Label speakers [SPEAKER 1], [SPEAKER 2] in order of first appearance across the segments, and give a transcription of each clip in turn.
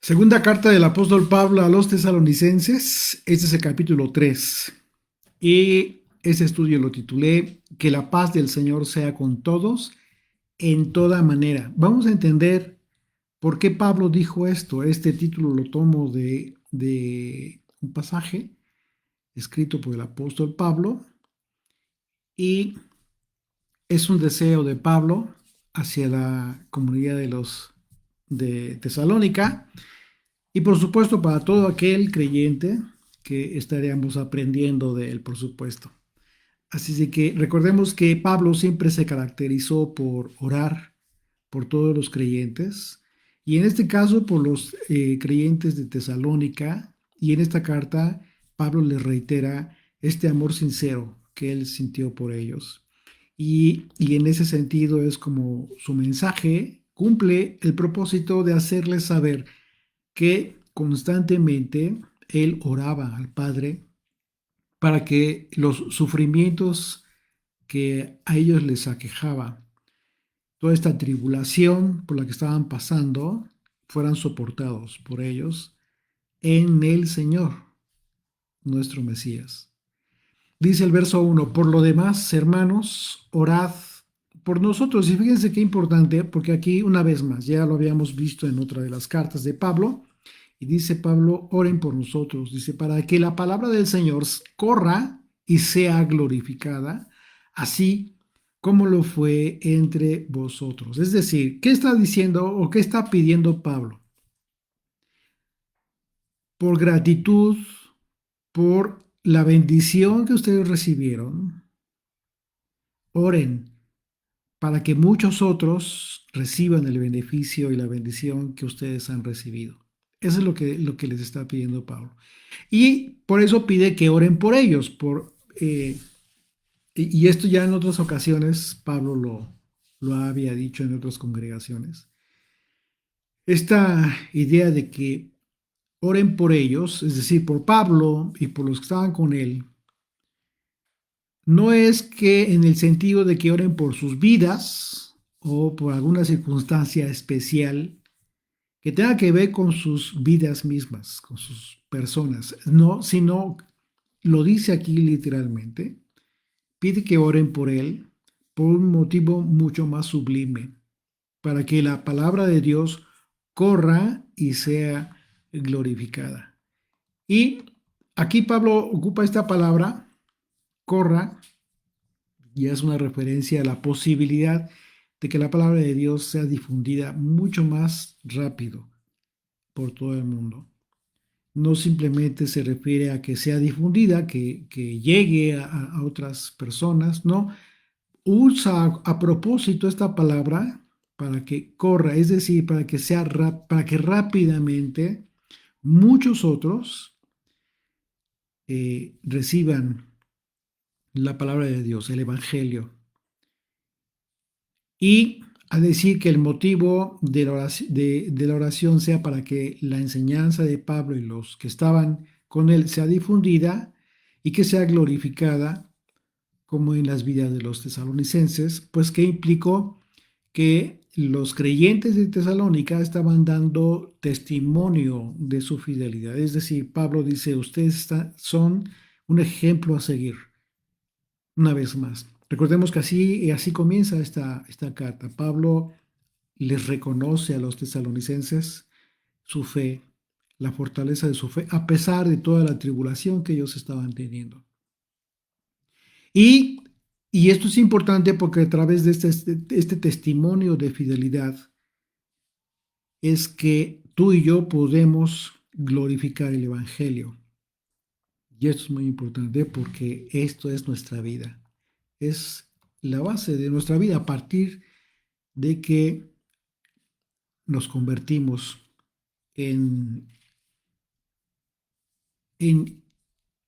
[SPEAKER 1] Segunda carta del apóstol Pablo a los tesalonicenses, este es el capítulo 3. Y ese estudio lo titulé Que la paz del Señor sea con todos en toda manera. Vamos a entender por qué Pablo dijo esto. Este título lo tomo de un pasaje escrito por el apóstol Pablo y es un deseo de Pablo hacia la comunidad de los de Tesalónica. Y por supuesto, para todo aquel creyente que estaríamos aprendiendo de él, por supuesto. Así de que recordemos que Pablo siempre se caracterizó por orar por todos los creyentes, y en este caso por los creyentes de Tesalónica, y en esta carta Pablo les reitera este amor sincero que él sintió por ellos. Y en ese sentido es como su mensaje cumple el propósito de hacerles saber que constantemente él oraba al Padre para que los sufrimientos que a ellos les aquejaba, toda esta tribulación por la que estaban pasando, fueran soportados por ellos en el Señor, nuestro Mesías. Dice el verso 1: por lo demás, hermanos, orad por nosotros. Y fíjense qué importante, porque aquí una vez más, ya lo habíamos visto en otra de las cartas de Pablo, y dice Pablo, oren por nosotros, dice, para que la palabra del Señor corra y sea glorificada, así como lo fue entre vosotros. Es decir, ¿qué está diciendo o qué está pidiendo Pablo? Por gratitud, por la bendición que ustedes recibieron, oren para que muchos otros reciban el beneficio y la bendición que ustedes han recibido. Eso es lo que les está pidiendo Pablo. Y por eso pide que oren por ellos. Y esto ya en otras ocasiones Pablo lo había dicho en otras congregaciones. Esta idea de que oren por ellos, es decir, por Pablo y por los que estaban con él, no es que en el sentido de que oren por sus vidas o por alguna circunstancia especial que tenga que ver con sus vidas mismas, con sus personas, no, sino lo dice aquí literalmente, pide que oren por él por un motivo mucho más sublime, para que la palabra de Dios corra y sea glorificada. Y aquí Pablo ocupa esta palabra, corra, y es una referencia a la posibilidad de que la palabra de Dios sea difundida mucho más rápido por todo el mundo. No simplemente se refiere a que sea difundida, que llegue a otras personas, no. Usa a propósito esta palabra para que corra, es decir, para que sea para que rápidamente muchos otros reciban la palabra de Dios, el Evangelio. Y a decir que el motivo de la oración sea para que la enseñanza de Pablo y los que estaban con él sea difundida y que sea glorificada como en las vidas de los tesalonicenses, pues que implicó que los creyentes de Tesalónica estaban dando testimonio de su fidelidad. Es decir, Pablo dice, ustedes son un ejemplo a seguir, una vez más. Recordemos que así comienza esta carta. Pablo les reconoce a los tesalonicenses su fe, la fortaleza de su fe, a pesar de toda la tribulación que ellos estaban teniendo. Y, y esto es importante porque a través de este testimonio de fidelidad es que tú y yo podemos glorificar el Evangelio. Y esto es muy importante porque esto es nuestra vida. Es la base de nuestra vida a partir de que nos convertimos en, en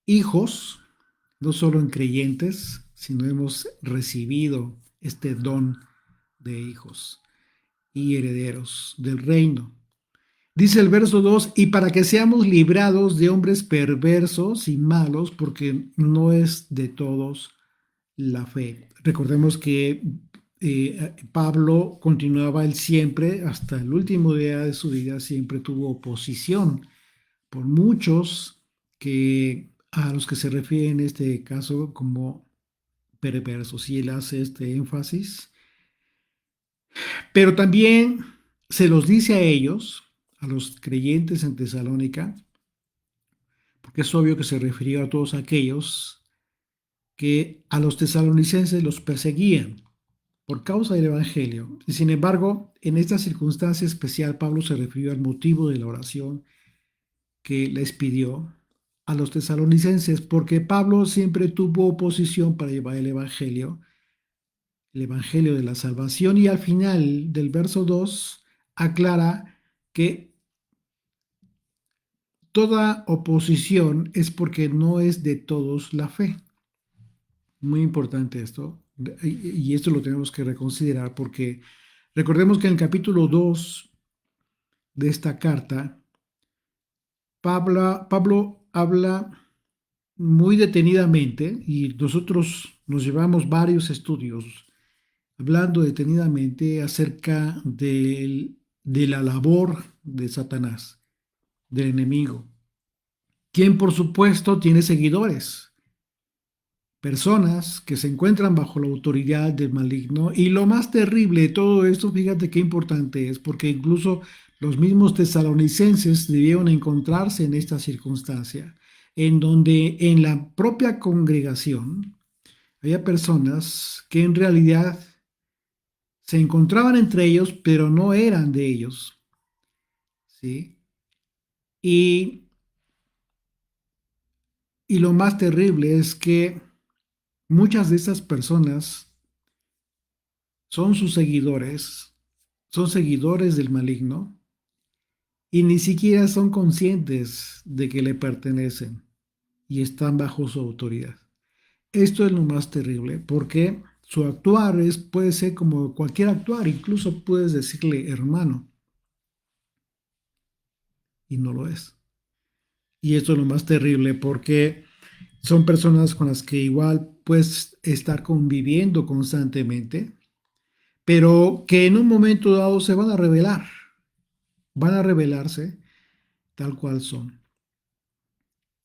[SPEAKER 1] hijos, no solo en creyentes, sino hemos recibido este don de hijos y herederos del reino. Dice el verso 2: y para que seamos librados de hombres perversos y malos, porque no es de todos la fe. Recordemos que Pablo continuaba él siempre, hasta el último día de su vida, siempre tuvo oposición por muchos que a los que se refiere en este caso como perversos, y él hace este énfasis, pero también se los dice a ellos, a los creyentes en Tesalónica, porque es obvio que se refirió a todos aquellos que a los tesalonicenses los perseguían por causa del Evangelio. Y sin embargo, en esta circunstancia especial, Pablo se refirió al motivo de la oración que les pidió a los tesalonicenses, porque Pablo siempre tuvo oposición para llevar el evangelio de la salvación, y al final del verso 2 aclara que toda oposición es porque no es de todos la fe. Muy importante esto, y esto lo tenemos que reconsiderar porque recordemos que en el capítulo 2 de esta carta, Pablo habla muy detenidamente, y nosotros nos llevamos varios estudios hablando detenidamente acerca de la labor de Satanás, del enemigo, quien por supuesto tiene seguidores, personas que se encuentran bajo la autoridad del maligno. Y lo más terrible de todo esto, fíjate qué importante es, porque incluso los mismos tesalonicenses debieron encontrarse en esta circunstancia, en donde en la propia congregación había personas que en realidad se encontraban entre ellos, pero no eran de ellos, ¿sí? Y, y lo más terrible es que muchas de estas personas son sus seguidores, son seguidores del maligno, y ni siquiera son conscientes de que le pertenecen y están bajo su autoridad. Esto es lo más terrible, porque su actuar puede ser como cualquier actuar, incluso puedes decirle hermano, y no lo es. Y esto es lo más terrible porque son personas con las que igual puedes estar conviviendo constantemente, pero que en un momento dado se van a revelar, van a revelarse tal cual son.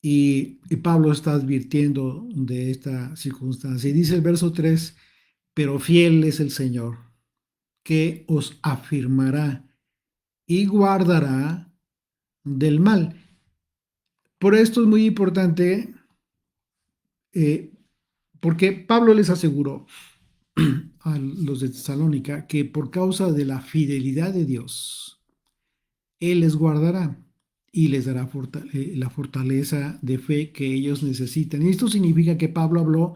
[SPEAKER 1] Y Pablo está advirtiendo de esta circunstancia. Y dice el verso 3: pero fiel es el Señor, que os afirmará y guardará del mal. Por esto es muy importante, eh, porque Pablo les aseguró a los de Tesalónica que por causa de la fidelidad de Dios, Él les guardará y les dará la fortaleza de fe que ellos necesitan. Y esto significa que Pablo habló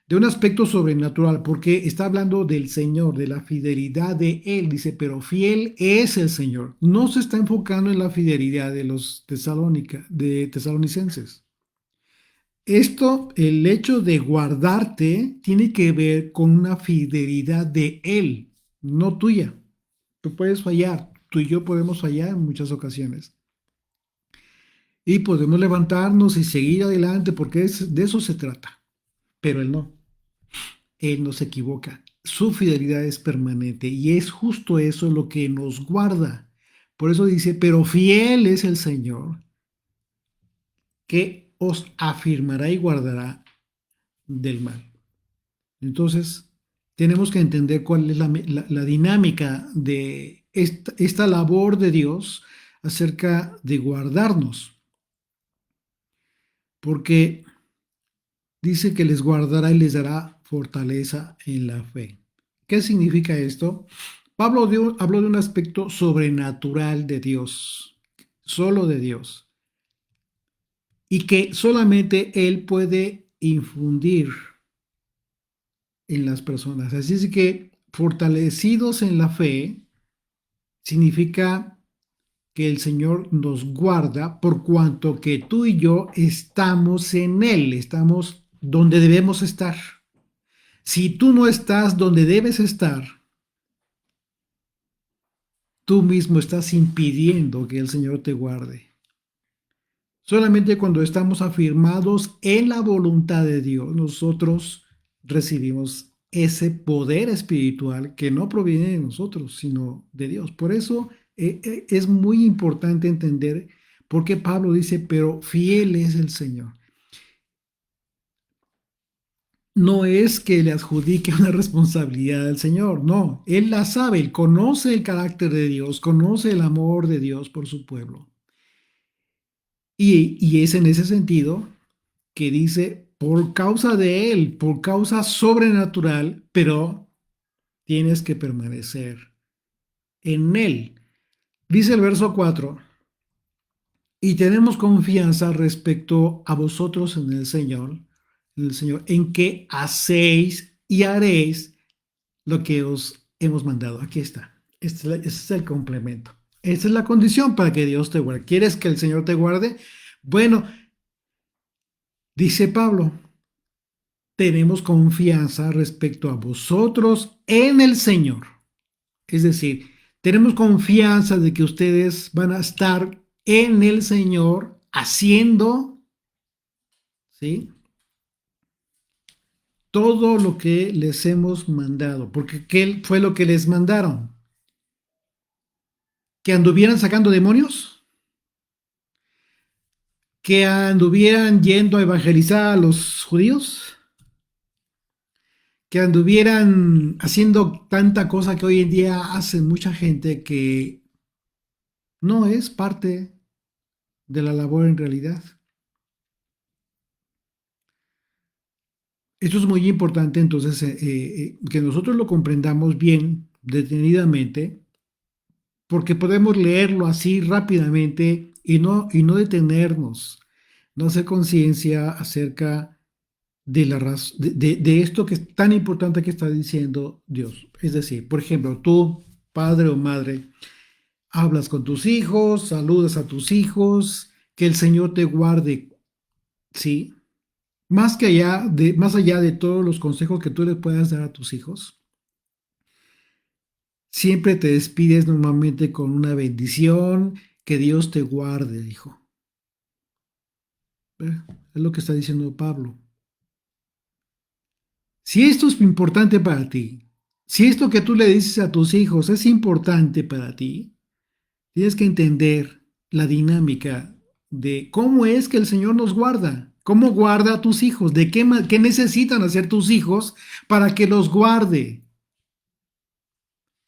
[SPEAKER 1] de un aspecto sobrenatural, porque está hablando del Señor, de la fidelidad de Él. Dice, pero fiel es el Señor. No se está enfocando en la fidelidad de los de tesalonicenses. Esto, el hecho de guardarte, tiene que ver con una fidelidad de Él, no tuya. Tú puedes fallar, tú y yo podemos fallar en muchas ocasiones. Y podemos levantarnos y seguir adelante porque de eso se trata. Pero Él no. Él no se equivoca. Su fidelidad es permanente y es justo eso lo que nos guarda. Por eso dice, pero fiel es el Señor, que os afirmará y guardará del mal. Entonces, tenemos que entender cuál es la dinámica de esta labor de Dios acerca de guardarnos, porque dice que les guardará y les dará fortaleza en la fe. ¿Qué significa esto? Pablo habló de un aspecto sobrenatural de Dios, solo de Dios, y que solamente Él puede infundir en las personas. Así es que fortalecidos en la fe significa que el Señor nos guarda por cuanto que tú y yo estamos en Él, estamos donde debemos estar. Si tú no estás donde debes estar, tú mismo estás impidiendo que el Señor te guarde. Solamente cuando estamos afirmados en la voluntad de Dios, nosotros recibimos ese poder espiritual que no proviene de nosotros, sino de Dios. Por eso es muy importante entender por qué Pablo dice, pero fiel es el Señor. No es que le adjudique una responsabilidad al Señor, no, Él la sabe, Él conoce el carácter de Dios, conoce el amor de Dios por su pueblo. Y es en ese sentido que dice, por causa de Él, por causa sobrenatural, pero tienes que permanecer en Él. Dice el verso 4, y tenemos confianza respecto a vosotros en el Señor, en que hacéis y haréis lo que os hemos mandado. Aquí está. Este es el complemento. Esta es la condición para que Dios te guarde. ¿Quieres que el Señor te guarde? Bueno, dice Pablo, tenemos confianza respecto a vosotros en el Señor. Es decir, tenemos confianza de que ustedes van a estar en el Señor haciendo, ¿sí?, todo lo que les hemos mandado. Porque ¿qué fue lo que les mandaron? ¿Que anduvieran sacando demonios? ¿Que anduvieran yendo a evangelizar a los judíos? ¿Que anduvieran haciendo tanta cosa que hoy en día hacen mucha gente que no es parte de la labor en realidad? Esto es muy importante entonces que nosotros lo comprendamos bien, detenidamente, porque podemos leerlo así rápidamente y no detenernos, no hacer conciencia acerca de, de esto que es tan importante que está diciendo Dios. Es decir, por ejemplo, tú, padre o madre, hablas con tus hijos, saludas a tus hijos, que el Señor te guarde, ¿sí? Más allá de todos los consejos que tú le puedas dar a tus hijos, siempre te despides normalmente con una bendición, que Dios te guarde, hijo. Es lo que está diciendo Pablo. Si esto es importante para ti, si esto que tú le dices a tus hijos es importante para ti, tienes que entender la dinámica de cómo es que el Señor nos guarda, cómo guarda a tus hijos, de qué necesitan hacer tus hijos para que los guarde.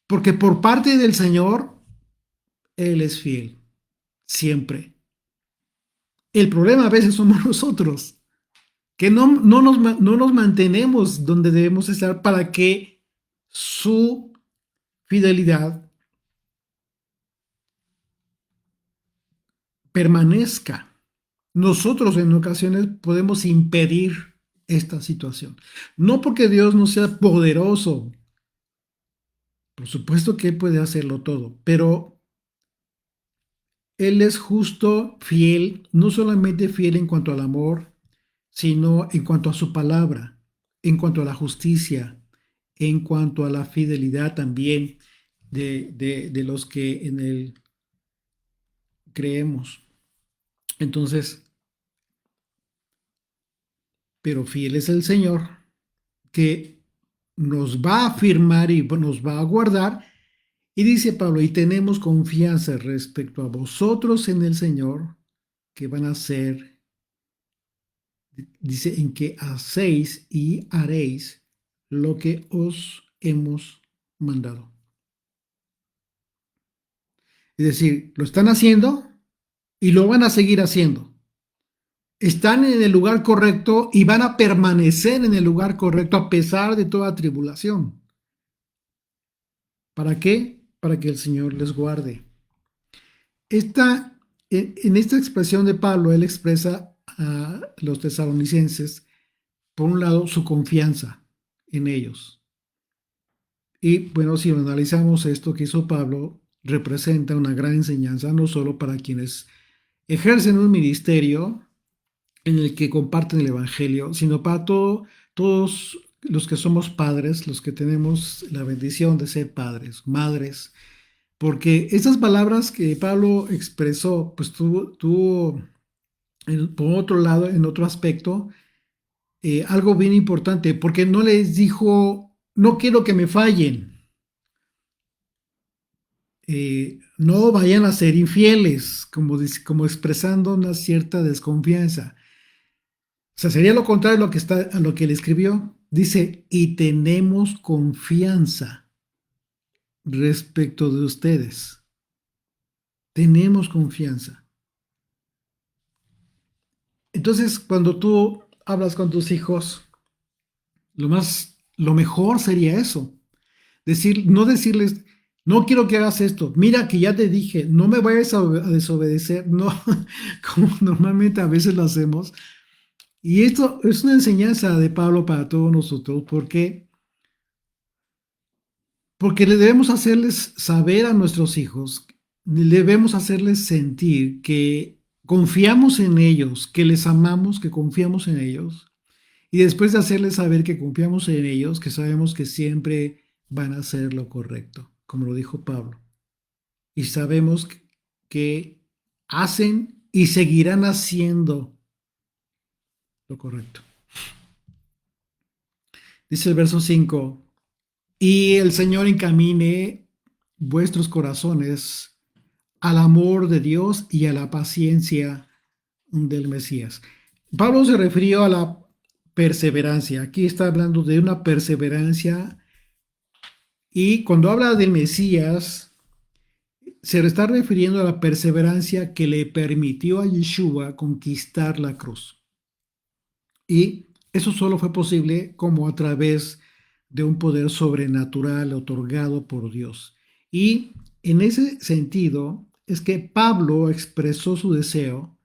[SPEAKER 1] Porque por parte del Señor, Él es fiel, siempre. El problema a veces somos nosotros, que no nos mantenemos donde debemos estar para que su fidelidad permanezca. Nosotros en ocasiones podemos impedir esta situación. No porque Dios no sea poderoso, por supuesto que Él puede hacerlo todo, pero Él es justo, fiel, no solamente fiel en cuanto al amor, sino en cuanto a su palabra, en cuanto a la justicia, en cuanto a la fidelidad también de los que en Él creemos. Entonces, pero fiel es el Señor que nos va a afirmar y nos va a guardar. Y dice Pablo, y tenemos confianza respecto a vosotros en el Señor, que van a ser, dice, en que hacéis y haréis lo que os hemos mandado. Es decir, lo están haciendo y lo van a seguir haciendo. Están en el lugar correcto y van a permanecer en el lugar correcto a pesar de toda tribulación. ¿Para qué? Para que el Señor les guarde. En esta expresión de Pablo, él expresa a los tesalonicenses, por un lado, su confianza en ellos. Y bueno, si analizamos esto que hizo Pablo, representa una gran enseñanza, no solo para quienes ejercen un ministerio en el que comparten el Evangelio, sino para todos los que somos padres, los que tenemos la bendición de ser padres, madres, porque esas palabras que Pablo expresó, pues tuvo por otro lado, en otro aspecto, algo bien importante, porque no les dijo no quiero que me fallen, no vayan a ser infieles, como expresando una cierta desconfianza. O sea, sería lo contrario a a lo que él escribió. Dice, y tenemos confianza respecto de ustedes. Tenemos confianza. Entonces, cuando tú hablas con tus hijos, lo mejor sería eso. No decirles, no quiero que hagas esto. Mira que ya te dije, no me vayas a desobedecer. No, como normalmente a veces lo hacemos. Y esto es una enseñanza de Pablo para todos nosotros, porque le debemos hacerles saber a nuestros hijos, debemos hacerles sentir que confiamos en ellos, que les amamos, que confiamos en ellos. Y después de hacerles saber que confiamos en ellos, que sabemos que siempre van a hacer lo correcto, como lo dijo Pablo. Y sabemos que hacen y seguirán haciendo lo correcto. Dice el verso 5. Y el Señor encamine vuestros corazones al amor de Dios y a la paciencia del Mesías. Pablo se refirió a la perseverancia. Aquí está hablando de una perseverancia y cuando habla del Mesías, se está refiriendo a la perseverancia que le permitió a Yeshua conquistar la cruz. Y eso solo fue posible como a través de un poder sobrenatural otorgado por Dios. Y en ese sentido es que Pablo expresó su deseo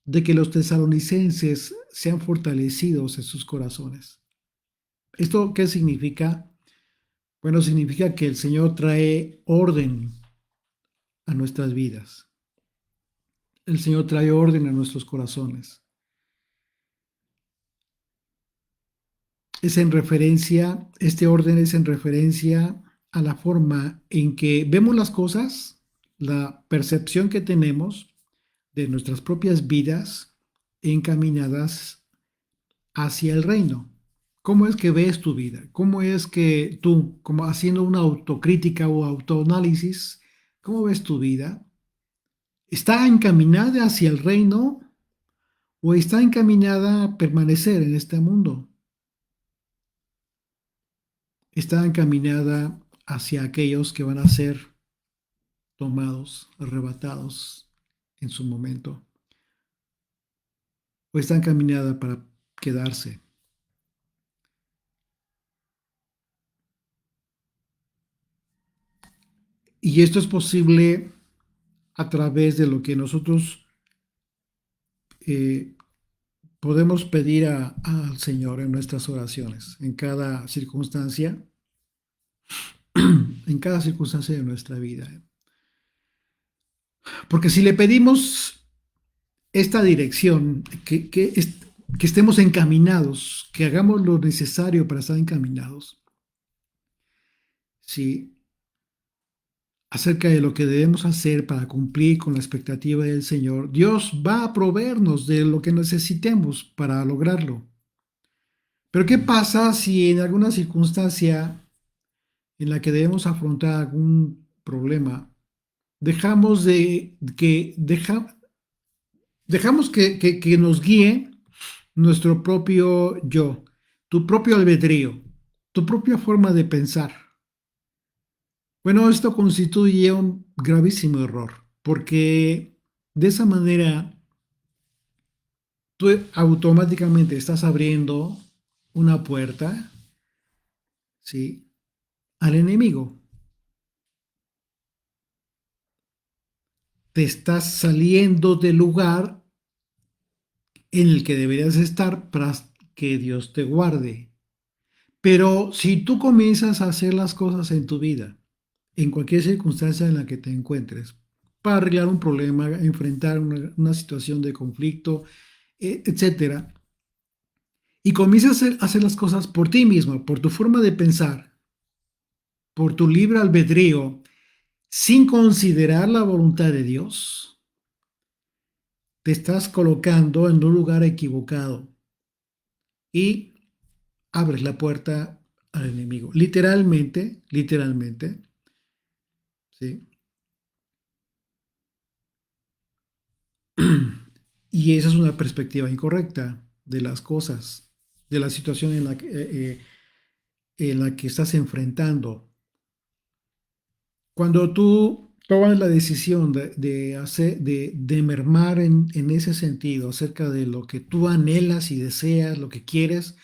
[SPEAKER 1] de que los tesalonicenses sean fortalecidos en sus corazones. ¿Esto qué significa? Bueno, significa que el Señor trae orden a nuestras vidas. El Señor trae orden a nuestros corazones. Es en referencia, este orden es en referencia a la forma en que vemos las cosas, la percepción que tenemos de nuestras propias vidas encaminadas hacia el reino. ¿Cómo es que ves tu vida? ¿Cómo es que tú, como haciendo una autocrítica o autoanálisis, cómo ves tu vida? ¿Está encaminada hacia el reino o está encaminada a permanecer en este mundo? Está encaminada hacia aquellos que van a ser tomados, arrebatados en su momento, o está encaminada para quedarse. Y esto es posible a través de lo que nosotros eh, podemos pedir al Señor en nuestras oraciones, en cada circunstancia de nuestra vida. Porque si le pedimos esta dirección, que estemos encaminados, que hagamos lo necesario para estar encaminados, ¿sí? Acerca de lo que debemos hacer para cumplir con la expectativa del Señor, Dios va a proveernos de lo que necesitemos para lograrlo. Pero ¿qué pasa si en alguna circunstancia en la que debemos afrontar algún problema, dejamos de que dejamos que nos guíe nuestro propio yo, tu propio albedrío, tu propia forma de pensar? Bueno, esto constituye un gravísimo error, porque de esa manera tú automáticamente estás abriendo una puerta, ¿sí?, al enemigo. Te estás saliendo del lugar en el que deberías estar para que Dios te guarde. Pero si tú comienzas a hacer las cosas en tu vida, en cualquier circunstancia en la que te encuentres, para arreglar un problema, enfrentar una situación de conflicto, etcétera, y comienzas a hacer las cosas por ti mismo, por tu forma de pensar, por tu libre albedrío, sin considerar la voluntad de Dios, te estás colocando en un lugar equivocado y abres la puerta al enemigo. Literalmente, literalmente, ¿sí? Y esa es una perspectiva incorrecta de las cosas, de la situación en la que estás enfrentando. Cuando tú tomas la decisión de mermar en ese sentido acerca de lo que tú anhelas y deseas, lo que quieres,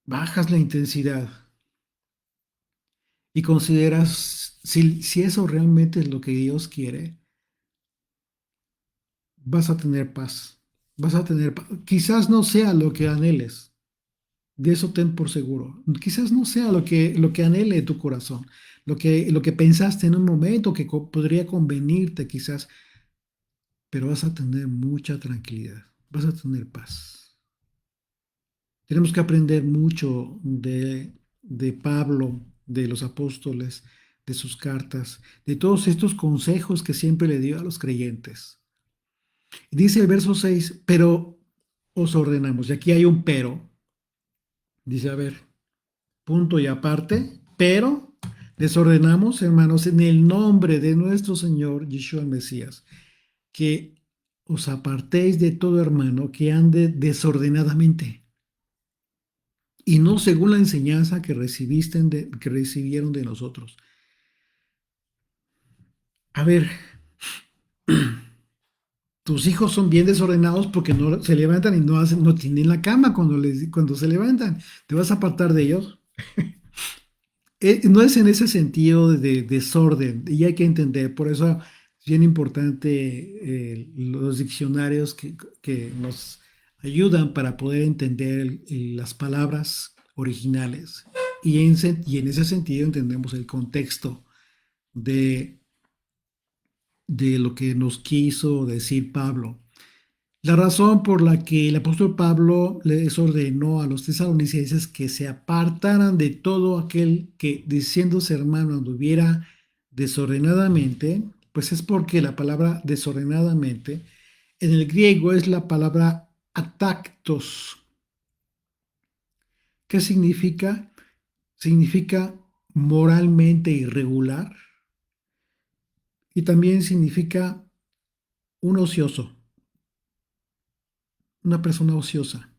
[SPEAKER 1] bajas la intensidad y consideras si eso realmente es lo que Dios quiere, vas a tener paz. Vas a tener paz. Quizás no sea lo que anheles, de eso ten por seguro. Quizás no sea lo que anhele tu corazón, lo que pensaste en un momento que podría convenirte quizás, pero vas a tener mucha tranquilidad, vas a tener paz. Tenemos que aprender mucho de Pablo, de los apóstoles, de sus cartas, de todos estos consejos que siempre le dio a los creyentes. Dice el verso 6, pero os ordenamos, y aquí hay un pero, dice, a ver, punto y aparte, pero les ordenamos, hermanos, en el nombre de nuestro Señor Yeshua el Mesías, que os apartéis de todo hermano que ande desordenadamente y no según la enseñanza que recibieron de nosotros. A ver, tus hijos son bien desordenados porque no se levantan y no tienen la cama cuando se levantan. ¿Te vas a apartar de ellos? No es en ese sentido de desorden, y hay que entender, por eso es bien importante los diccionarios que nos ayudan para poder entender las palabras originales. Y en ese sentido entendemos el contexto de, de lo que nos quiso decir Pablo. La razón por la que el apóstol Pablo les ordenó a los tesalonicenses que se apartaran de todo aquel que, diciéndose hermano, anduviera desordenadamente, pues es porque la palabra desordenadamente en el griego es la palabra atactos. ¿Qué significa? Significa moralmente irregular y también significa un ocioso, una persona ociosa.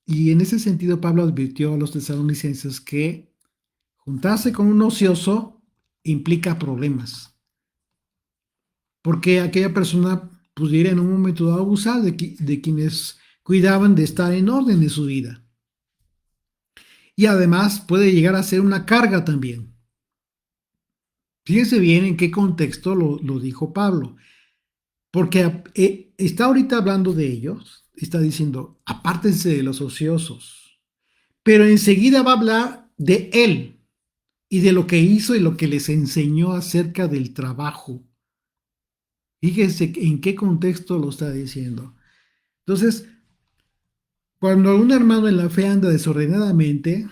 [SPEAKER 1] Y en ese sentido, Pablo advirtió a los tesalonicenses que juntarse con un ocioso implica problemas, porque aquella persona pudiera en un momento dado abusar de quienes cuidaban de estar en orden en su vida. Y además puede llegar a ser una carga también. Fíjense bien en qué contexto lo dijo Pablo, porque está ahorita hablando de ellos, está diciendo, apártense de los ociosos, pero enseguida va a hablar de él y de lo que hizo y lo que les enseñó acerca del trabajo. Fíjense en qué contexto lo está diciendo. Entonces, cuando un hermano en la fe anda desordenadamente,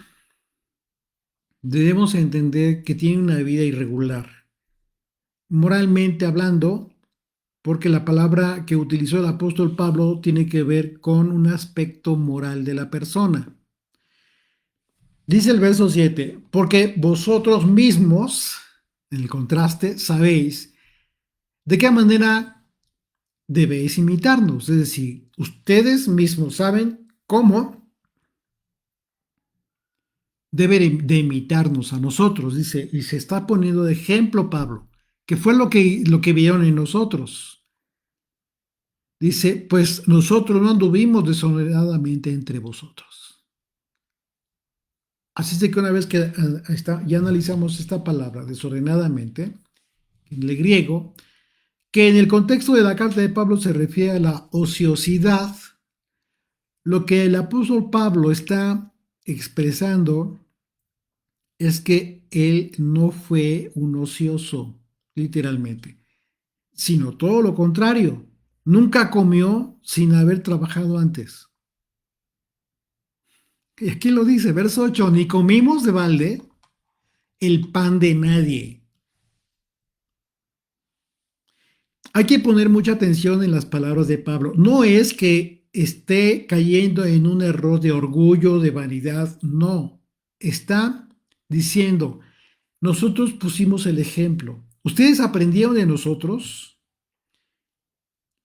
[SPEAKER 1] debemos entender que tiene una vida irregular, moralmente hablando, porque la palabra que utilizó el apóstol Pablo tiene que ver con un aspecto moral de la persona. Dice el verso 7, porque vosotros mismos, en el contraste, sabéis de qué manera debéis imitarnos. Es decir, ustedes mismos saben cómo deben de imitarnos a nosotros, dice, y se está poniendo de ejemplo Pablo, que fue lo que vieron en nosotros. Dice, pues nosotros no anduvimos desordenadamente entre vosotros. Así es de que una vez que ya analizamos esta palabra desordenadamente, en el griego, que en el contexto de la carta de Pablo se refiere a la ociosidad, lo que el apóstol Pablo está expresando es que él no fue un ocioso, literalmente, sino todo lo contrario. Nunca comió sin haber trabajado antes. Y aquí lo dice, verso 8, ni comimos de balde el pan de nadie. Hay que poner mucha atención en las palabras de Pablo. No es que esté cayendo en un error de orgullo, de vanidad, no. Está diciendo, nosotros pusimos el ejemplo. Ustedes aprendieron de nosotros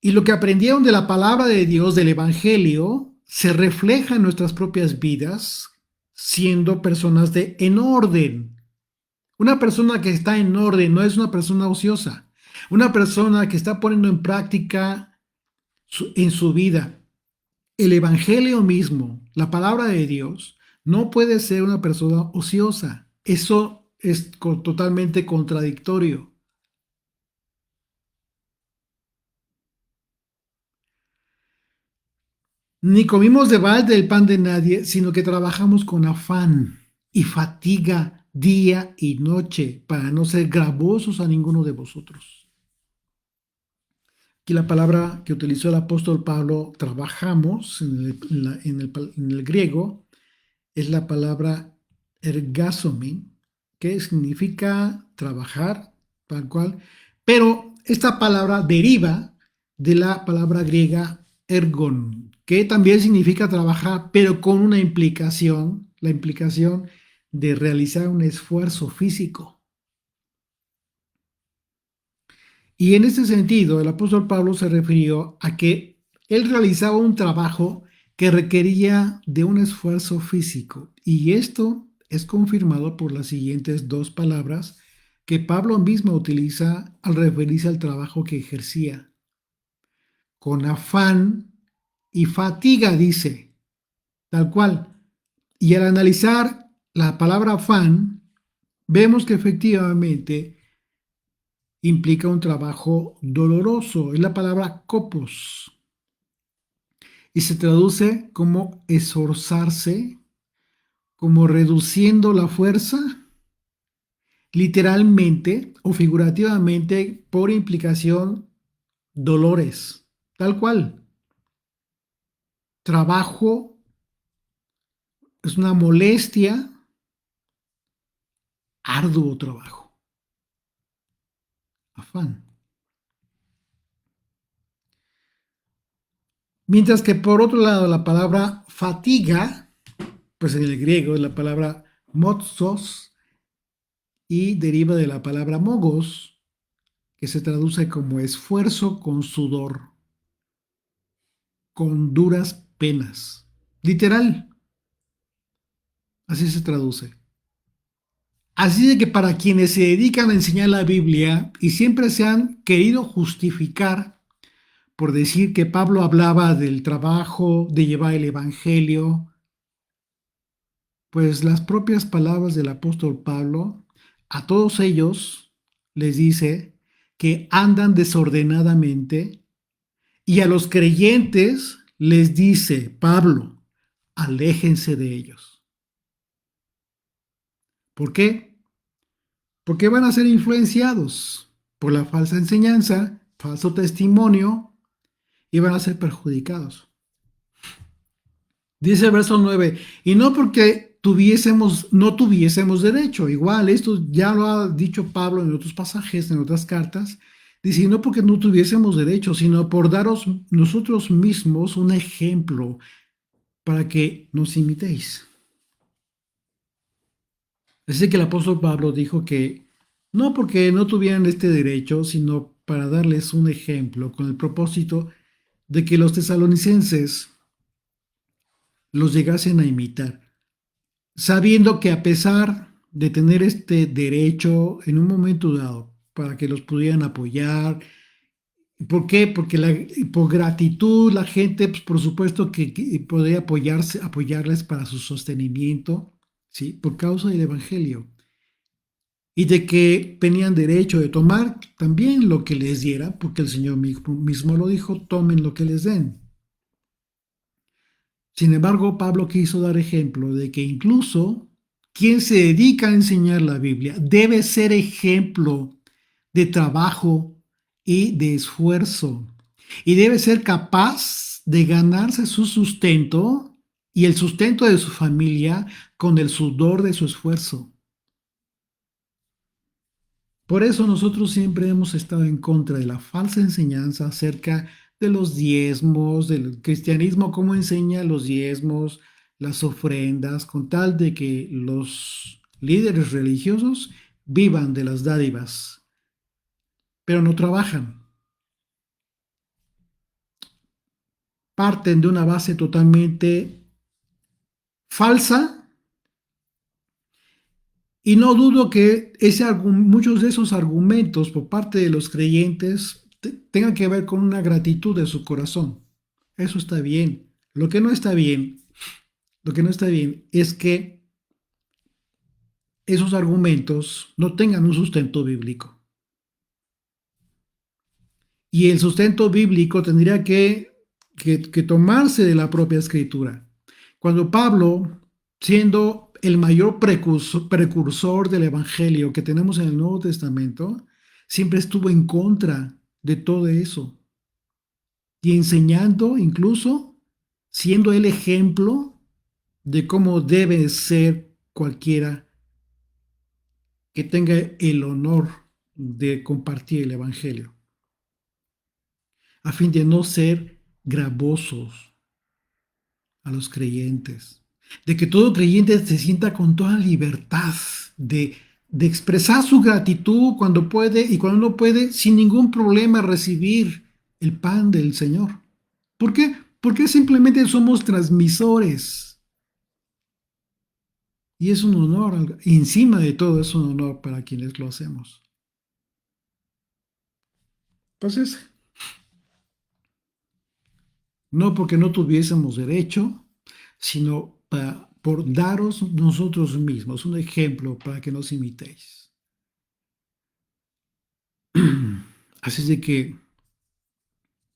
[SPEAKER 1] y lo que aprendieron de la palabra de Dios, del Evangelio, se refleja en nuestras propias vidas, siendo personas en orden. Una persona que está en orden no es una persona ociosa. Una persona que está poniendo en práctica en su vida el Evangelio mismo, la palabra de Dios, no puede ser una persona ociosa. Eso es totalmente contradictorio. Ni comimos de balde el pan de nadie, sino que trabajamos con afán y fatiga día y noche para no ser gravosos a ninguno de vosotros. Aquí la palabra que utilizó el apóstol Pablo, trabajamos, en el griego, es la palabra ergasomi, que significa trabajar, tal cual, pero esta palabra deriva de la palabra griega ergon, que también significa trabajar, pero con una implicación, la implicación de realizar un esfuerzo físico. Y en este sentido, el apóstol Pablo se refirió a que él realizaba un trabajo que requería de un esfuerzo físico. Y esto es confirmado por las siguientes dos palabras que Pablo mismo utiliza al referirse al trabajo que ejercía. Con afán y fatiga, dice, tal cual. Y al analizar la palabra afán, vemos que efectivamente implica un trabajo doloroso. Es la palabra copos y se traduce como esforzarse, como reduciendo la fuerza, literalmente o figurativamente por implicación dolores, tal cual. Trabajo es una molestia, arduo trabajo, afán. Mientras que por otro lado la palabra fatiga, pues en el griego es la palabra motsos y deriva de la palabra mogos, que se traduce como esfuerzo con sudor, con duras penas. Literal, así se traduce. Así de que para quienes se dedican a enseñar la Biblia y siempre se han querido justificar por decir que Pablo hablaba del trabajo, de llevar el Evangelio, pues las propias palabras del apóstol Pablo, a todos ellos les dice que andan desordenadamente y a los creyentes les dice Pablo, aléjense de ellos. ¿Por qué? Porque van a ser influenciados por la falsa enseñanza, falso testimonio y van a ser perjudicados. Dice el verso 9, y no porque no tuviésemos derecho, igual esto ya lo ha dicho Pablo en otros pasajes, en otras cartas, dice, no porque no tuviésemos derecho, sino por daros nosotros mismos un ejemplo para que nos imitéis. Así que el apóstol Pablo dijo que no porque no tuvieran este derecho, sino para darles un ejemplo con el propósito de que los tesalonicenses los llegasen a imitar, sabiendo que a pesar de tener este derecho en un momento dado para que los pudieran apoyar. ¿Por qué? Porque por gratitud la gente, pues, por supuesto que podría apoyarles para su sostenimiento, ¿sí? Por causa del Evangelio. Y de que tenían derecho de tomar también lo que les diera, porque el Señor mismo lo dijo, tomen lo que les den. Sin embargo, Pablo quiso dar ejemplo de que incluso quien se dedica a enseñar la Biblia debe ser ejemplo de trabajo y de esfuerzo. Y debe ser capaz de ganarse su sustento y el sustento de su familia con el sudor de su esfuerzo. Por eso nosotros siempre hemos estado en contra de la falsa enseñanza acerca de los diezmos, del cristianismo, cómo enseña los diezmos, las ofrendas, con tal de que los líderes religiosos vivan de las dádivas, pero no trabajan. Parten de una base totalmente falsa y no dudo que muchos de esos argumentos por parte de los creyentes tengan que ver con una gratitud de su corazón. Eso está bien. Lo que no está bien es que esos argumentos no tengan un sustento bíblico. Y el sustento bíblico tendría que tomarse de la propia escritura. Cuando Pablo, siendo el mayor precursor del Evangelio que tenemos en el Nuevo Testamento, siempre estuvo en contra de todo eso y enseñando, incluso siendo el ejemplo de cómo debe ser cualquiera que tenga el honor de compartir el Evangelio, a fin de no ser gravosos a los creyentes, de que todo creyente se sienta con toda libertad de expresar su gratitud cuando puede y cuando no puede, sin ningún problema recibir el pan del Señor. ¿Por qué? Porque simplemente somos transmisores y es un honor, encima de todo es un honor para quienes lo hacemos. Entonces, no porque no tuviésemos derecho, sino por daros nosotros mismos un ejemplo para que nos imitéis. Así es de que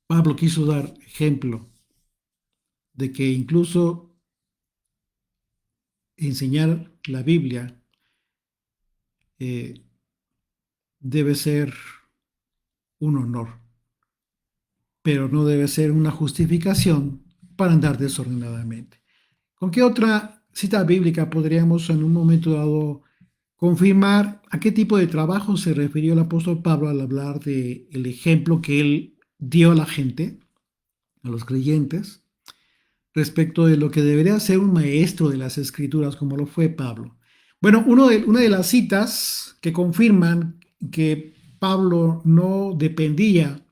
[SPEAKER 1] Pablo quiso dar ejemplo de que incluso enseñar la Biblia eh, debe ser un honor, pero no debe ser una justificación para andar desordenadamente. ¿Con qué otra cita bíblica podríamos en un momento dado confirmar a qué tipo de trabajo se refirió el apóstol Pablo al hablar de el ejemplo que él dio a la gente, a los creyentes, respecto de lo que debería ser un maestro de las escrituras como lo fue Pablo? Bueno, una de las citas que confirman que Pablo no dependía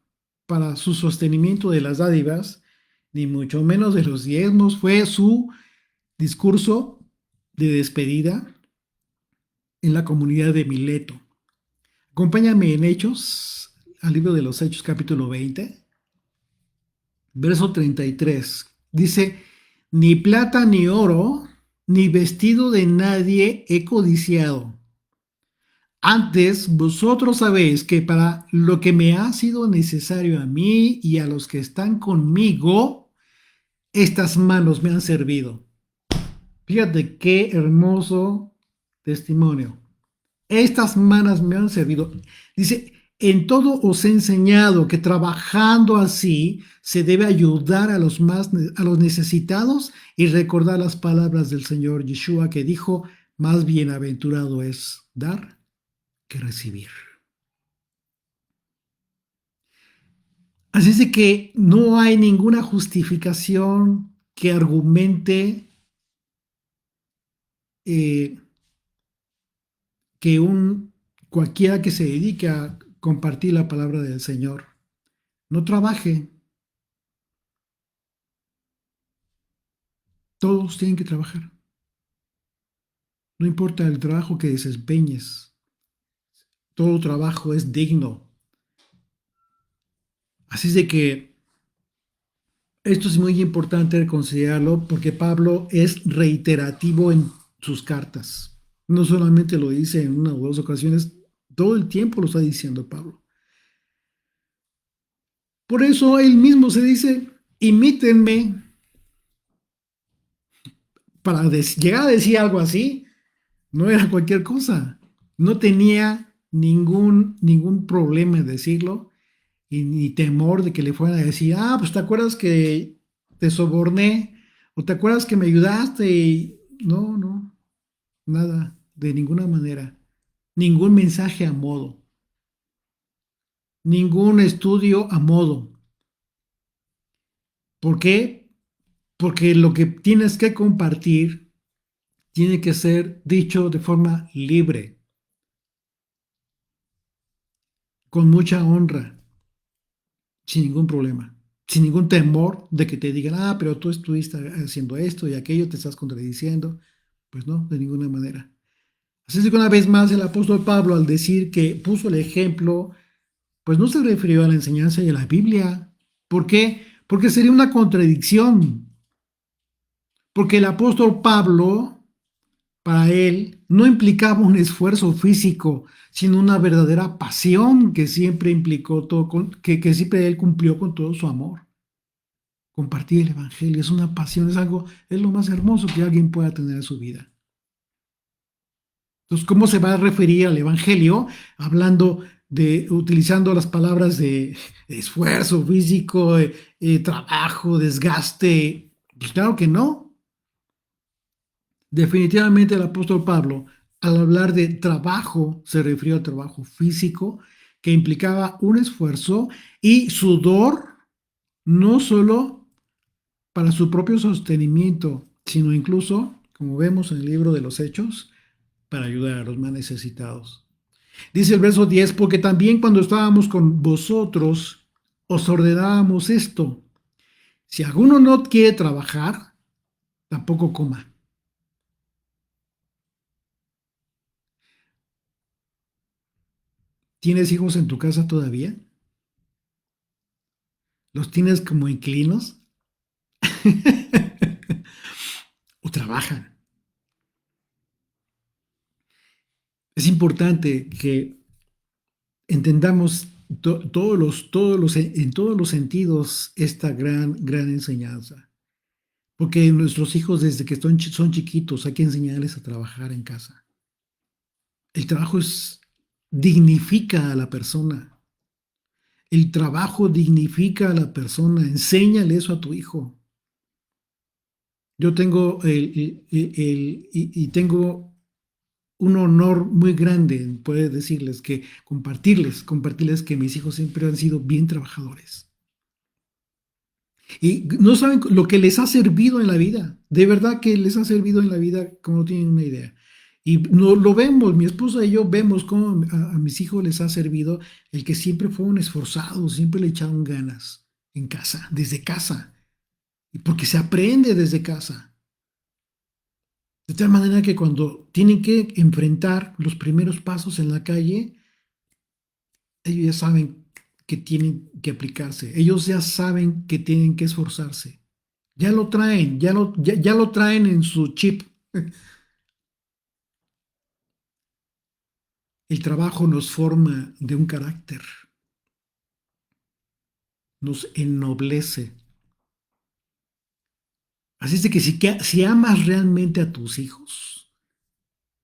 [SPEAKER 1] para su sostenimiento de las dádivas, ni mucho menos de los diezmos, fue su discurso de despedida en la comunidad de Mileto. Acompáñame en Hechos, al libro de los Hechos, capítulo 20, verso 33. Dice, ni plata ni oro, ni vestido de nadie he codiciado. Antes vosotros sabéis que para lo que me ha sido necesario a mí y a los que están conmigo, estas manos me han servido. Fíjate qué hermoso testimonio. Estas manos me han servido. Dice, en todo os he enseñado que trabajando así se debe ayudar a los necesitados y recordar las palabras del Señor Yeshua que dijo, más bienaventurado es dar que recibir. Así es de que no hay ninguna justificación que argumente eh, que cualquiera que se dedique a compartir la palabra del Señor no trabaje. Todos tienen que trabajar. No importa el trabajo que desempeñes, todo trabajo es digno. Así es de que esto es muy importante considerarlo porque Pablo es reiterativo en sus cartas. No solamente lo dice en una o dos ocasiones, todo el tiempo lo está diciendo Pablo. Por eso él mismo se dice, imítenme. Para llegar a decir algo así, no era cualquier cosa. No tenía ningún problema en decirlo y ni temor de que le fueran a decir, pues te acuerdas que te soborné o te acuerdas que me ayudaste y no, no, nada, de ninguna manera. Ningún mensaje a modo, ningún estudio a modo. ¿Por qué? Porque lo que tienes que compartir tiene que ser dicho de forma libre, con mucha honra, sin ningún problema, sin ningún temor de que te digan, ah, pero tú estuviste haciendo esto y aquello, te estás contradiciendo. Pues no, de ninguna manera. Así es que una vez más el apóstol Pablo, al decir que puso el ejemplo, pues no se refirió a la enseñanza de la Biblia. ¿Por qué? Porque sería una contradicción. Porque el apóstol Pablo, para él, no implicaba un esfuerzo físico, sino una verdadera pasión que siempre implicó todo, que siempre él cumplió con todo su amor. Compartir el evangelio es una pasión, es algo, es lo más hermoso que alguien pueda tener en su vida. Entonces, ¿cómo se va a referir al evangelio? Hablando utilizando las palabras de esfuerzo físico, trabajo, desgaste. Pues claro que no. Definitivamente el apóstol Pablo, al hablar de trabajo, se refirió al trabajo físico, que implicaba un esfuerzo y sudor, no solo para su propio sostenimiento, sino incluso, como vemos en el libro de los Hechos, para ayudar a los más necesitados. Dice el verso 10, porque también cuando estábamos con vosotros, os ordenábamos esto: si alguno no quiere trabajar, tampoco coma. ¿Tienes hijos en tu casa todavía? ¿Los tienes como inquilinos? ¿O trabajan? Es importante que entendamos en todos los sentidos esta gran enseñanza. Porque nuestros hijos desde que son chiquitos hay que enseñarles a trabajar en casa. El trabajo dignifica a la persona. El trabajo dignifica a la persona. Enséñale eso a tu hijo. Yo tengo y tengo un honor muy grande en poder decirles que compartirles que mis hijos siempre han sido bien trabajadores. Y no saben lo que les ha servido en la vida. De verdad que les ha servido en la vida como no tienen una idea. Y no, lo vemos, mi esposa y yo vemos cómo a mis hijos les ha servido el que siempre fueron esforzados, siempre le echaron ganas en casa, desde casa. Y porque se aprende desde casa. De tal manera que cuando tienen que enfrentar los primeros pasos en la calle, ellos ya saben que tienen que aplicarse. Ellos ya saben que tienen que esforzarse. Ya lo traen, ya lo traen en su chip. El trabajo nos forma de un carácter, nos ennoblece. Así es de que si amas realmente a tus hijos,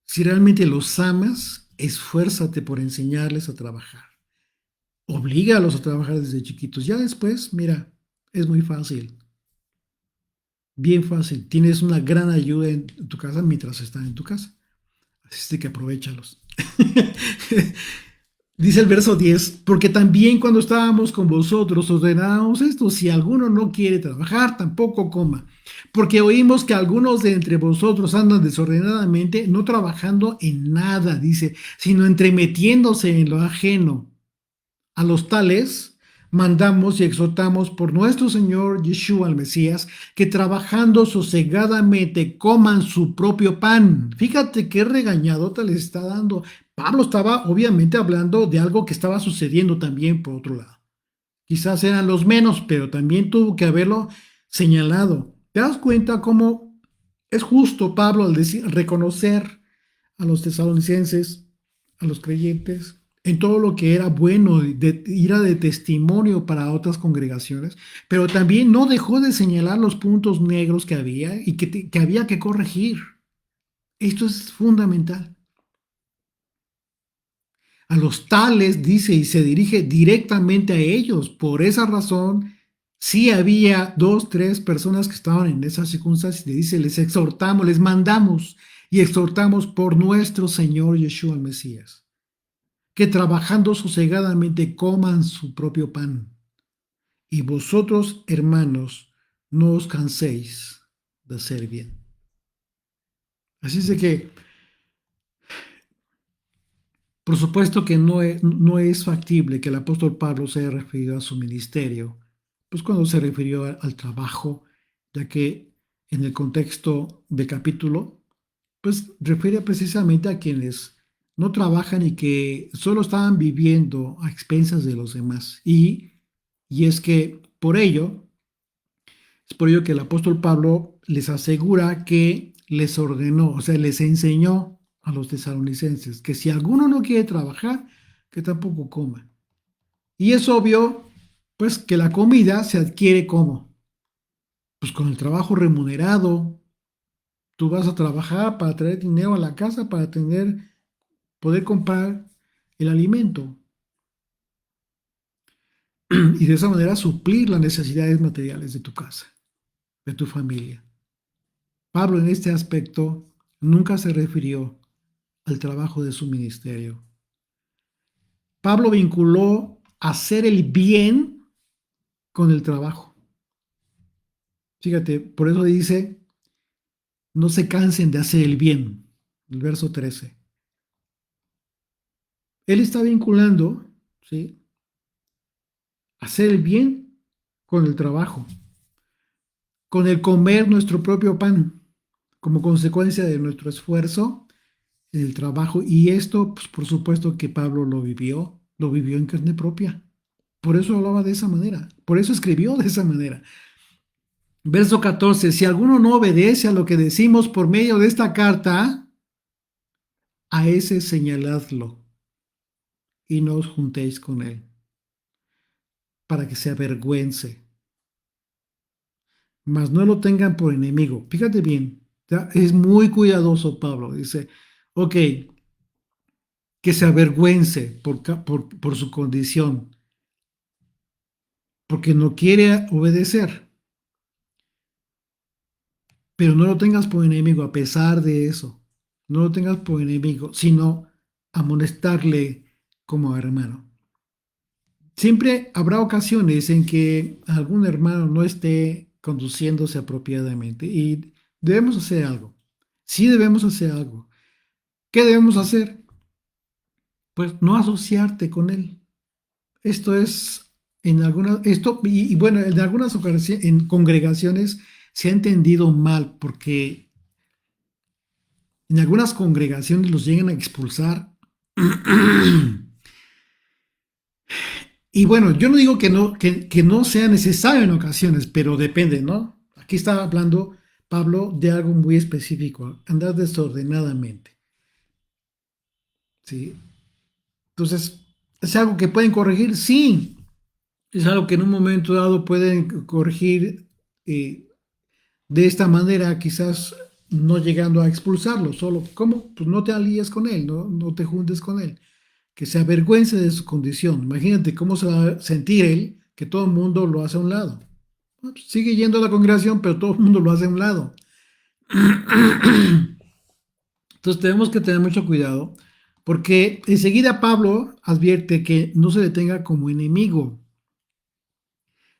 [SPEAKER 1] si realmente los amas, esfuérzate por enseñarles a trabajar. Oblígalos a trabajar desde chiquitos. Ya después, mira, es muy fácil, bien fácil. Tienes una gran ayuda en tu casa mientras están en tu casa. Así es de que aprovéchalos. Dice el verso 10, porque también cuando estábamos con vosotros ordenábamos esto: si alguno no quiere trabajar, tampoco coma. Porque oímos que algunos de entre vosotros andan desordenadamente, no trabajando en nada, dice, sino entremetiéndose en lo ajeno. A los tales mandamos y exhortamos por nuestro Señor Yeshua el Mesías, que trabajando sosegadamente coman su propio pan. Fíjate qué regañadota les está dando. Pablo estaba obviamente hablando de algo que estaba sucediendo también por otro lado. Quizás eran los menos, pero también tuvo que haberlo señalado. ¿Te das cuenta cómo es justo Pablo al reconocer a los tesalonicenses, a los creyentes, en todo lo que era bueno, era de testimonio para otras congregaciones, pero también no dejó de señalar los puntos negros que había y que había que corregir? Esto es fundamental. A los tales, dice, y se dirige directamente a ellos. Por esa razón, sí había dos, tres personas que estaban en esas circunstancias. Le dice, les exhortamos, les mandamos y exhortamos por nuestro Señor Yeshua el Mesías, que trabajando sosegadamente coman su propio pan. Y vosotros, hermanos, no os canséis de hacer bien. Así es de que, por supuesto que no es factible que el apóstol Pablo se haya referido a su ministerio, pues cuando se refirió al trabajo, ya que en el contexto del capítulo, pues refiere precisamente a quienes no trabajan y que solo estaban viviendo a expensas de los demás. Y es que es por ello que el apóstol Pablo les asegura que les ordenó, o sea, les enseñó a los tesalonicenses que si alguno no quiere trabajar, que tampoco coma. Y es obvio, pues, que la comida se adquiere ¿cómo? Pues con el trabajo remunerado. Tú vas a trabajar para traer dinero a la casa para poder comprar el alimento y de esa manera suplir las necesidades materiales de tu casa, de tu familia. Pablo en este aspecto nunca se refirió al trabajo de su ministerio. Pablo vinculó hacer el bien con el trabajo. Fíjate, por eso dice, no se cansen de hacer el bien, el verso 13. Él está vinculando, ¿sí?, hacer el bien con el trabajo, con el comer nuestro propio pan, como consecuencia de nuestro esfuerzo en el trabajo. Y esto, pues, por supuesto que Pablo lo vivió en carne propia. Por eso hablaba de esa manera, por eso escribió de esa manera. Verso 14, si alguno no obedece a lo que decimos por medio de esta carta, a ese señaladlo y no os juntéis con él, para que se avergüence, mas no lo tengan por enemigo. Fíjate bien, ¿ya? Es muy cuidadoso Pablo, dice, ok, que se avergüence por su condición, porque no quiere obedecer, pero no lo tengas por enemigo a pesar de eso, no lo tengas por enemigo, sino amonestarle como hermano. Siempre habrá ocasiones en que algún hermano no esté conduciéndose apropiadamente y debemos hacer algo. Sí debemos hacer algo. ¿Qué debemos hacer? Pues no asociarte con él. Esto es y bueno, en algunas ocasiones, en congregaciones se ha entendido mal porque en algunas congregaciones los llegan a expulsar. Y bueno, yo no digo que no sea necesario en ocasiones, pero depende, ¿no? Aquí está hablando Pablo de algo muy específico, andar desordenadamente, ¿sí? Entonces, ¿es algo que pueden corregir? Sí, es algo que en un momento dado pueden corregir de esta manera, quizás no llegando a expulsarlo, solo, ¿cómo? Pues no te alíes con él, no te juntes con él, que se avergüence de su condición. Imagínate cómo se va a sentir él que todo el mundo lo hace a un lado. Bueno, pues sigue yendo a la congregación, pero todo el mundo lo hace a un lado. Entonces tenemos que tener mucho cuidado porque enseguida Pablo advierte que no se le tenga como enemigo,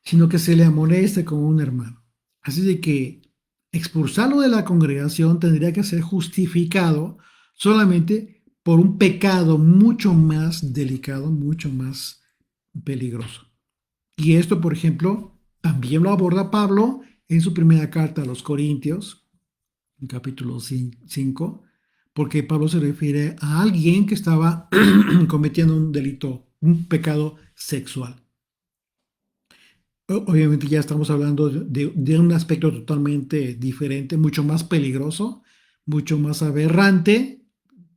[SPEAKER 1] sino que se le amoneste como un hermano. Así de que expulsarlo de la congregación tendría que ser justificado solamente por un pecado mucho más delicado, mucho más peligroso. Y esto, por ejemplo, también lo aborda Pablo en su primera carta a los Corintios, en capítulo 5, porque Pablo se refiere a alguien que estaba cometiendo un delito, un pecado sexual. Obviamente ya estamos hablando de un aspecto totalmente diferente, mucho más peligroso, mucho más aberrante,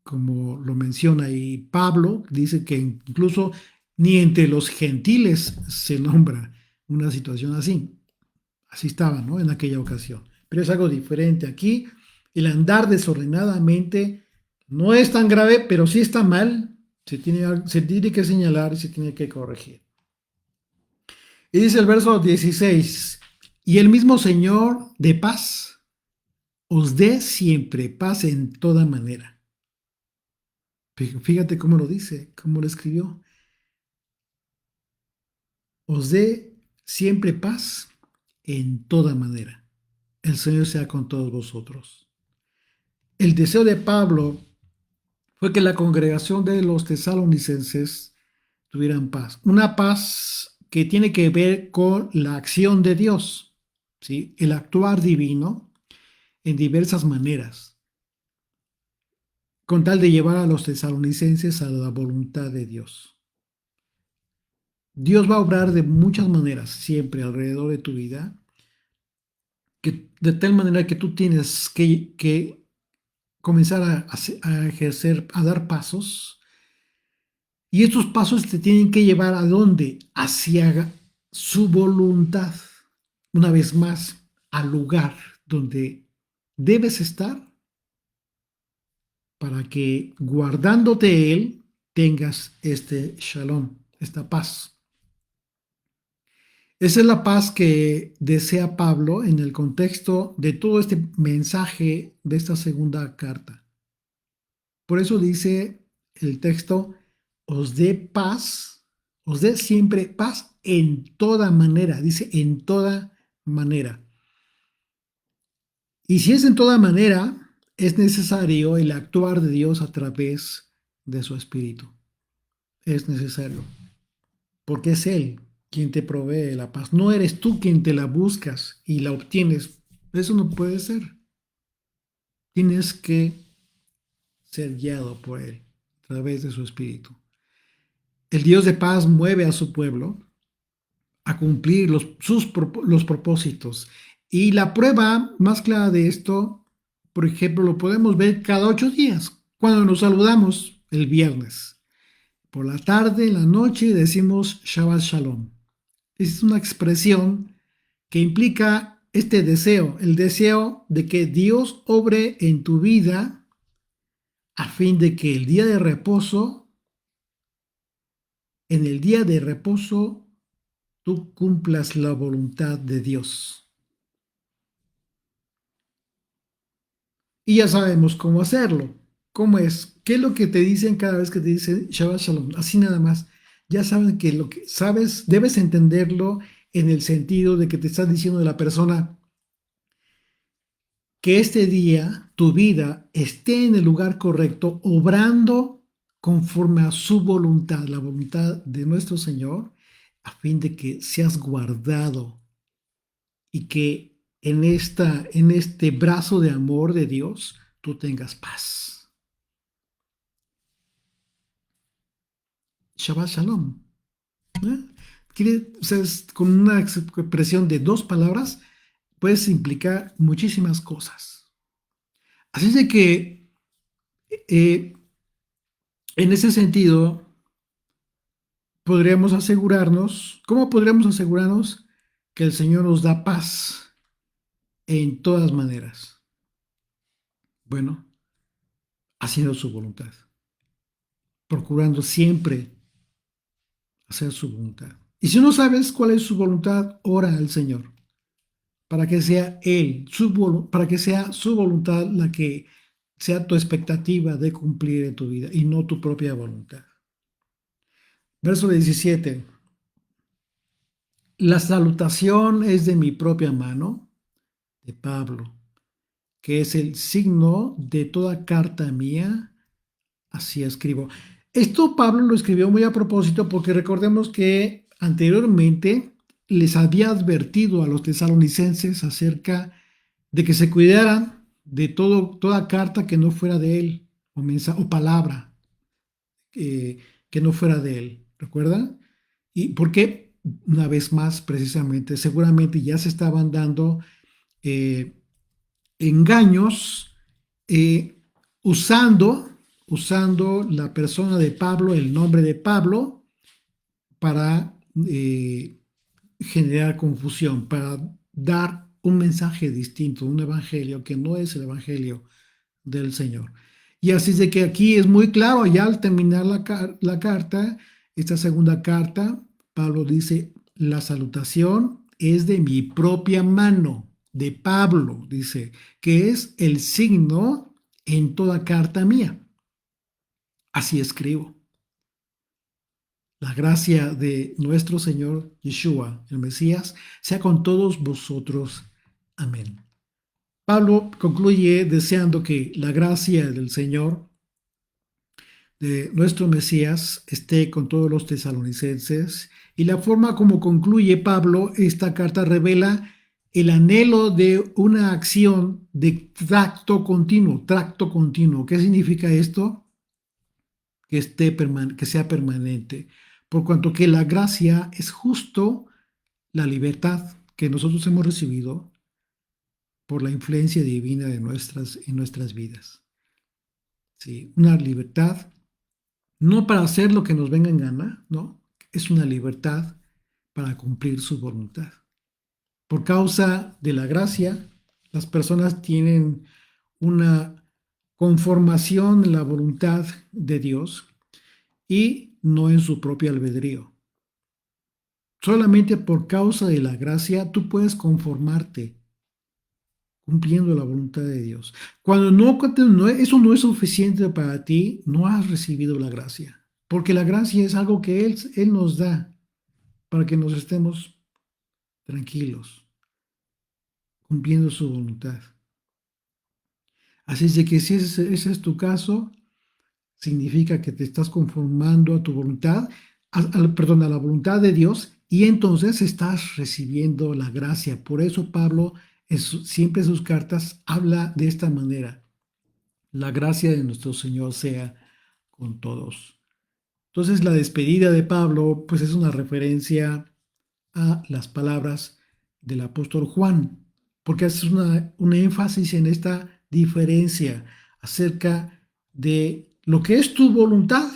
[SPEAKER 1] como lo menciona ahí Pablo, dice que incluso ni entre los gentiles se nombra una situación así. Así estaba, ¿no? En aquella ocasión. Pero es algo diferente aquí. El andar desordenadamente no es tan grave, pero sí está mal. Se tiene que señalar y se tiene que corregir. Y dice el verso 16, y el mismo Señor de paz os dé siempre paz en toda manera. Fíjate cómo lo dice, cómo lo escribió. Os dé siempre paz en toda manera. El Señor sea con todos vosotros. El deseo de Pablo fue que la congregación de los tesalonicenses tuvieran paz. Una paz que tiene que ver con la acción de Dios, ¿sí? El actuar divino en diversas maneras, con tal de llevar a los tesalonicenses a la voluntad de Dios. Dios va a obrar de muchas maneras siempre alrededor de tu vida, que, de tal manera que tú tienes que comenzar a ejercer, a dar pasos. Y estos pasos te tienen que llevar a dónde? Hacia su voluntad. Una vez más, al lugar donde debes estar para que guardándote Él tengas este shalom, esta paz. Esa es la paz que desea Pablo en el contexto de todo este mensaje de esta segunda carta. Por eso dice el texto, os dé paz, os dé siempre paz en toda manera, dice en toda manera. Y si es en toda manera, es necesario el actuar de Dios a través de su Espíritu. Es necesario, porque es Él quien te provee la paz. No eres tú quien te la buscas y la obtienes. Eso no puede ser. Tienes que ser guiado por Él a través de su Espíritu. El Dios de paz mueve a su pueblo a cumplir los propósitos. Y la prueba más clara de esto, por ejemplo, lo podemos ver cada 8 días, cuando nos saludamos el viernes. Por la tarde, en la noche, decimos Shabbat Shalom. Es una expresión que implica este deseo, el deseo de que Dios obre en tu vida a fin de que el día de reposo, en el día de reposo, tú cumplas la voluntad de Dios. Y ya sabemos cómo hacerlo. ¿Cómo es? ¿Qué es lo que te dicen cada vez que te dicen Shabbat Shalom? Así nada más. Ya saben que lo que sabes, debes entenderlo en el sentido de que te está diciendo la persona que este día tu vida esté en el lugar correcto, obrando conforme a su voluntad, la voluntad de nuestro Señor, a fin de que seas guardado y que en este brazo de amor de Dios tú tengas paz. Shabbat Shalom. ¿Eh? O sea, con una expresión de 2 palabras puedes implicar muchísimas cosas. Así es de que eh, en ese sentido podríamos asegurarnos, ¿cómo podríamos asegurarnos que el Señor nos da paz en todas maneras? Bueno, haciendo su voluntad, procurando siempre hacer su voluntad. Y si no sabes cuál es su voluntad, ora al Señor para que sea Él, para que sea su voluntad la que sea tu expectativa de cumplir en tu vida y no tu propia voluntad. Verso 17. La salutación es de mi propia mano, de Pablo, que es el signo de toda carta mía, así escribo. Esto Pablo lo escribió muy a propósito porque recordemos que anteriormente les había advertido a los tesalonicenses acerca de que se cuidaran de toda carta que no fuera de él o, o palabra que no fuera de él. ¿Recuerdan? ¿Y por qué? Una vez más, precisamente, seguramente ya se estaban dando eh, engaños eh, usando, usando la persona de Pablo, el nombre de Pablo, para generar confusión, para dar un mensaje distinto, un evangelio que no es el evangelio del Señor. Y así es de que aquí es muy claro, ya al terminar la carta, esta segunda carta, Pablo dice, la salutación es de mi propia mano, de Pablo, dice, que es el signo en toda carta mía. Así escribo. la gracia de nuestro Señor Yeshua, el Mesías, sea con todos vosotros. Amén. Pablo concluye deseando que la gracia del Señor, de nuestro Mesías, esté con todos los tesalonicenses. Y la forma como concluye Pablo esta carta revela el anhelo de una acción de tracto continuo, tracto continuo. ¿Qué significa esto? Que sea permanente, por cuanto que la gracia es justo la libertad que nosotros hemos recibido por la influencia divina en nuestras vidas. ¿Sí? Una libertad no para hacer lo que nos venga en gana, ¿no? Es una libertad para cumplir su voluntad. Por causa de la gracia, las personas tienen una conformación en la voluntad de Dios y no en su propio albedrío. Solamente por causa de la gracia tú puedes conformarte cumpliendo la voluntad de Dios. Cuando eso no es suficiente para ti, no has recibido la gracia, porque la gracia es algo que Él nos da para que nos estemos tranquilos, cumpliendo su voluntad. Así es de que si ese es tu caso, significa que te estás conformando a tu voluntad, perdón, a la voluntad de Dios, y entonces estás recibiendo la gracia. Por eso Pablo siempre en sus cartas habla de esta manera. La gracia de nuestro Señor sea con todos. Entonces la despedida de Pablo pues es una referencia a las palabras del apóstol Juan, porque es un énfasis en esta diferencia acerca de lo que es tu voluntad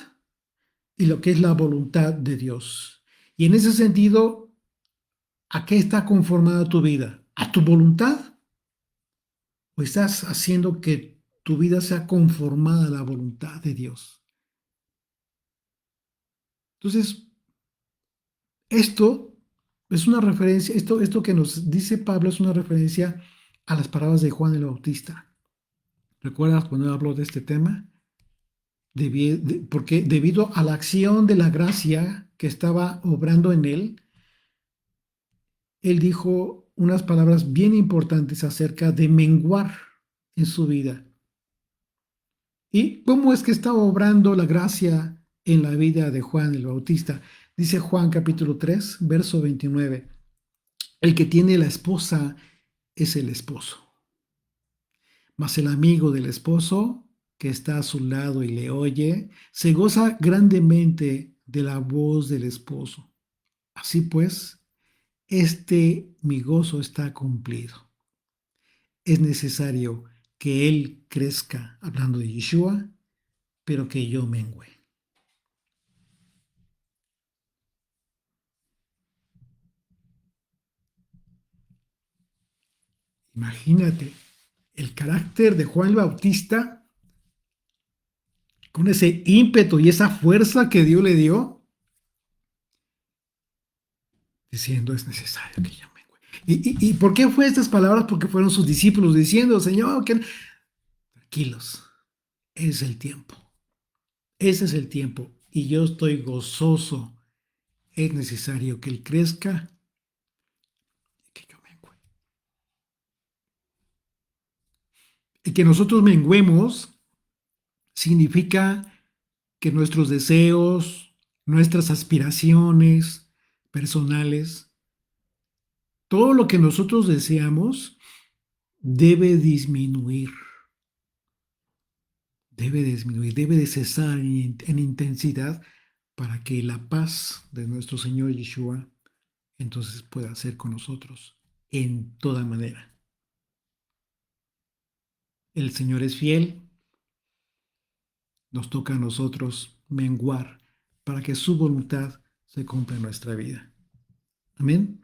[SPEAKER 1] y lo que es la voluntad de Dios. Y en ese sentido, ¿a qué está conformada tu vida? ¿A tu voluntad? ¿O estás haciendo que tu vida sea conformada a la voluntad de Dios? Entonces, esto es una referencia, esto que nos dice Pablo es una referencia a las palabras de Juan el Bautista. ¿Recuerdas cuando él habló de este tema? Porque debido a la acción de la gracia que estaba obrando en él, él dijo unas palabras bien importantes acerca de menguar en su vida. ¿Y cómo es que está obrando la gracia en la vida de Juan el Bautista? Dice Juan capítulo 3, verso 29. El que tiene la esposa es el esposo, mas el amigo del esposo que está a su lado y le oye, se goza grandemente de la voz del esposo. Así pues, mi gozo está cumplido. Es necesario que él crezca, hablando de Yeshua, pero que yo mengüe. Imagínate el carácter de Juan el Bautista con ese ímpetu y esa fuerza que Dios le dio, diciendo es necesario que yo mengüe. ¿Y por qué fue estas palabras? Porque fueron sus discípulos diciendo, Señor, que tranquilos, es el tiempo. Ese es el tiempo. Y yo estoy gozoso. Es necesario que Él crezca y que yo mengüe. Y que nosotros menguemos significa que nuestros deseos, nuestras aspiraciones personales, todo lo que nosotros deseamos debe disminuir, debe de cesar en intensidad para que la paz de nuestro Señor Yeshua entonces pueda ser con nosotros en toda manera. El Señor es fiel, nos toca a nosotros menguar para que su voluntad se cumpla en nuestra vida. Amén.